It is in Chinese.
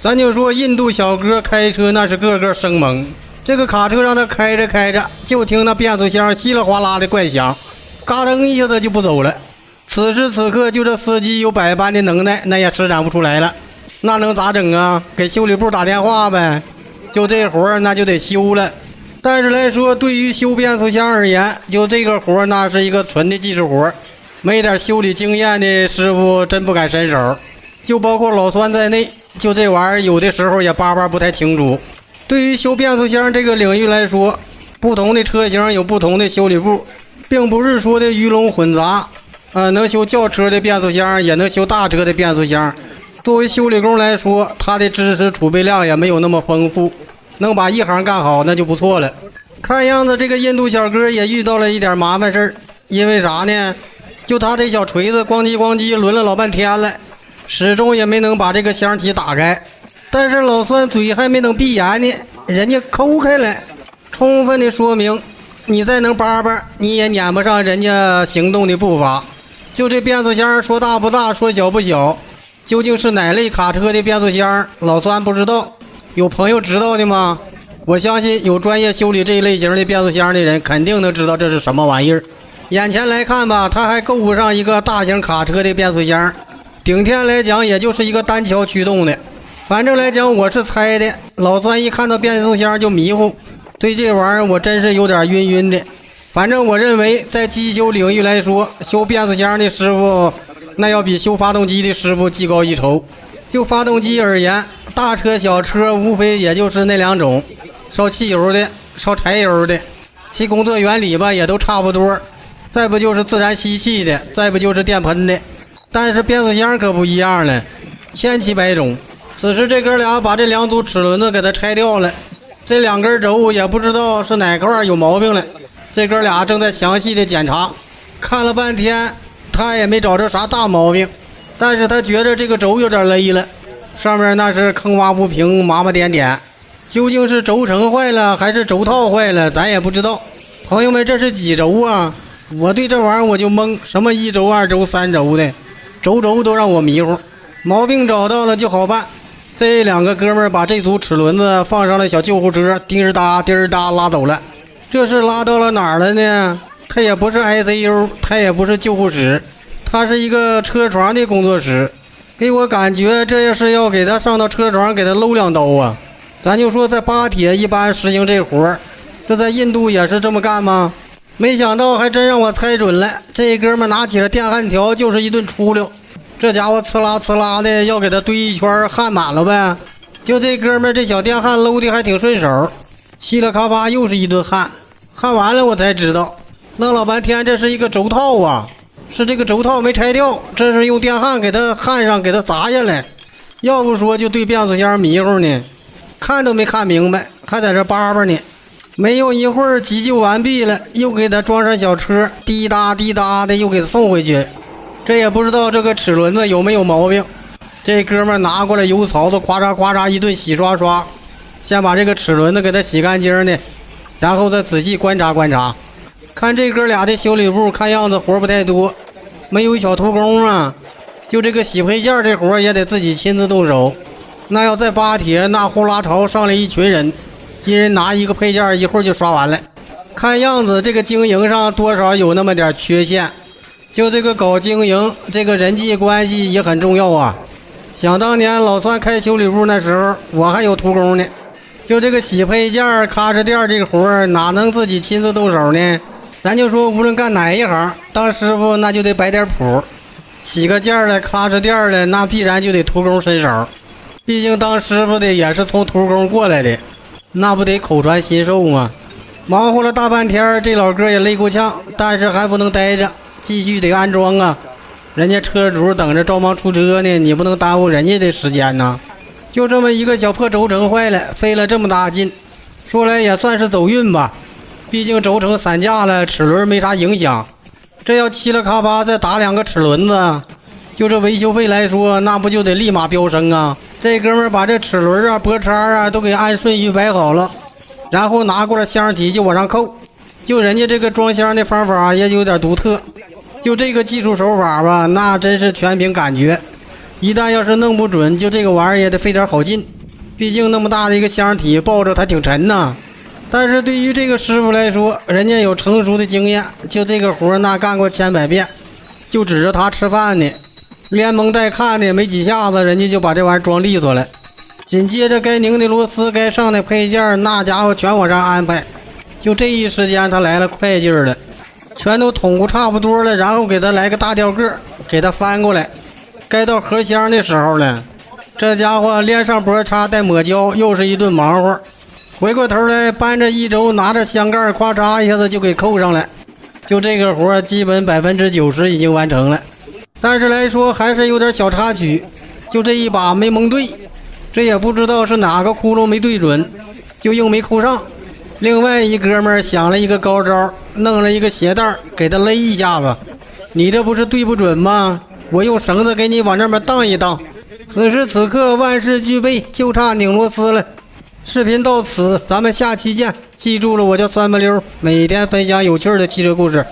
咱就说印度小哥开车那是个个生猛，这个卡车让他开着开着，就听那变速箱稀里哗啦的怪响，嘎噔一下子就不走了。此时此刻就这司机有百般的能耐，那也施展不出来了，那能咋整啊？给修理部打电话呗，就这活儿那就得修了。但是来说，对于修变速箱而言，就这个活儿那是一个纯的技术活儿，没点修理经验的师傅真不敢伸手，就包括老酸在内，就这玩意儿有的时候也巴巴不太清楚。对于修变速箱这个领域来说，不同的车型有不同的修理部，并不是说的鱼龙混杂，能修轿车的变速箱，也能修大车的变速箱。作为修理工来说，他的知识储备量也没有那么丰富，能把一行干好那就不错了。看样子这个印度小哥也遇到了一点麻烦事儿，因为啥呢？就他这小锤子咣叽咣叽抡了老半天了，始终也没能把这个箱体打开。但是老酸嘴还没等闭严呢，人家抠开了，充分的说明你再能叭叭，你也撵不上人家行动的步伐。就这变速箱说大不大，说小不小，究竟是哪类卡车的变速箱，老酸不知道。有朋友知道的吗？我相信有专业修理这一类型的变速箱的人肯定能知道这是什么玩意儿。眼前来看吧，它还够不上一个大型卡车的变速箱，顶天来讲也就是一个单桥驱动的。反正来讲我是猜的，老酸一看到变速箱就迷糊，对这玩意儿我真是有点晕晕的。反正我认为在机修领域来说，修变速箱的师傅那要比修发动机的师傅技高一筹。就发动机而言，大车小车无非也就是那两种，烧汽油的，烧柴油的，其工作原理吧也都差不多，再不就是自然吸气的，再不就是电喷的。但是变速箱可不一样了，千奇百种。此时这哥俩把这两组齿轮子给它拆掉了，这两根轴也不知道是哪块有毛病了，这哥俩正在详细的检查，看了半天他也没找着啥大毛病，但是他觉得这个轴有点勒了，上面那是坑洼不平，麻麻点点，究竟是轴承坏了还是轴套坏了咱也不知道。朋友们，这是几轴啊？我对这玩意儿我就懵，什么1轴2轴3轴的，轴都让我迷糊。毛病找到了就好办。这两个哥们儿把这组齿轮子放上了小救护车，滴儿哒滴儿哒拉走了。这是拉到了哪儿了呢？它也不是 ICU， 它也不是救护室，它是一个车床的工作室。给我感觉这要是要给他上到车床给他搂两刀啊。咱就说在巴铁一般实行这活儿，这在印度也是这么干吗？没想到还真让我猜准了，这哥们拿起了电焊条就是一顿出溜，这家伙呲啦呲啦的要给他堆一圈焊满了呗。就这哥们这小电焊搂的还挺顺手，稀里咔吧又是一顿焊，焊完了我才知道，弄老半天这是一个轴套啊，是这个轴套没拆掉，这是用电焊给它焊上，给它砸下来。要不说就对变速箱迷糊呢，看都没看明白，还在这叭叭呢。没有一会儿急救完毕了，又给他装上小车，滴答滴答的又给他送回去。这也不知道这个齿轮子有没有毛病。这哥们拿过来油槽子，咵嚓咵嚓一顿洗刷刷，先把这个齿轮子给它洗干净呢，然后再仔细观察观察。看这哥俩的修理部，看样子活不太多，没有小徒工啊。就这个洗配件这活也得自己亲自动手。那要在巴铁，那呼啦朝上来一群人，一人拿一个配件，一会儿就刷完了。看样子这个经营上多少有那么点缺陷。就这个搞经营，这个人际关系也很重要啊。想当年老酸开修理部那时候，我还有徒工呢。就这个洗配件、咔哧店这个活哪能自己亲自动手呢？咱就说无论干哪一行，当师傅那就得摆点谱。洗个件了、咔哧店了，那必然就得徒工伸手。毕竟当师傅的也是从徒工过来的，那不得口传心授吗？忙活了大半天，这老哥也累够呛，但是还不能待着，继续得安装啊。人家车主等着着忙出车呢，你不能耽误人家的时间呢。就这么一个小破轴承坏了，费了这么大劲，说来也算是走运吧。毕竟轴承散架了，齿轮没啥影响。这要嘁了咔吧再打两个齿轮子，就这维修费来说，那不就得立马飙升啊。这哥们把这齿轮啊、拨叉啊都给按顺序摆好了，然后拿过来箱体就往上扣。就人家这个装箱的方法也有点独特，就这个技术手法吧，那真是全凭感觉。一旦要是弄不准，就这个玩意儿也得费点好劲，毕竟那么大的一个箱体抱着它挺沉呐。但是对于这个师傅来说，人家有成熟的经验，就这个活那干过千百遍，就指着他吃饭呢，连蒙带看的没几下子，人家就把这玩意儿装利索了。紧接着该拧的螺丝该上的配件那家伙全往上安排，就这一时间他来了快劲儿了，全都捅咕差不多了，然后给他来个大吊个，给他翻过来。该到合箱的时候了，这家伙连上脖叉带抹胶，又是一顿忙活。回过头来搬着一轴，拿着箱盖咵嚓一下子就给扣上了。就这个活基本90%已经完成了，但是来说还是有点小插曲，就这一把没蒙对，这也不知道是哪个窟窿没对准，就又没扣上。另外一哥们儿想了一个高招，弄了一个鞋带给他勒一下子，你这不是对不准吗？我用绳子给你往这边荡一荡。此时此刻万事俱备，就差拧螺丝了。视频到此，咱们下期见。记住了，我叫酸不溜，每天分享有趣的汽车故事。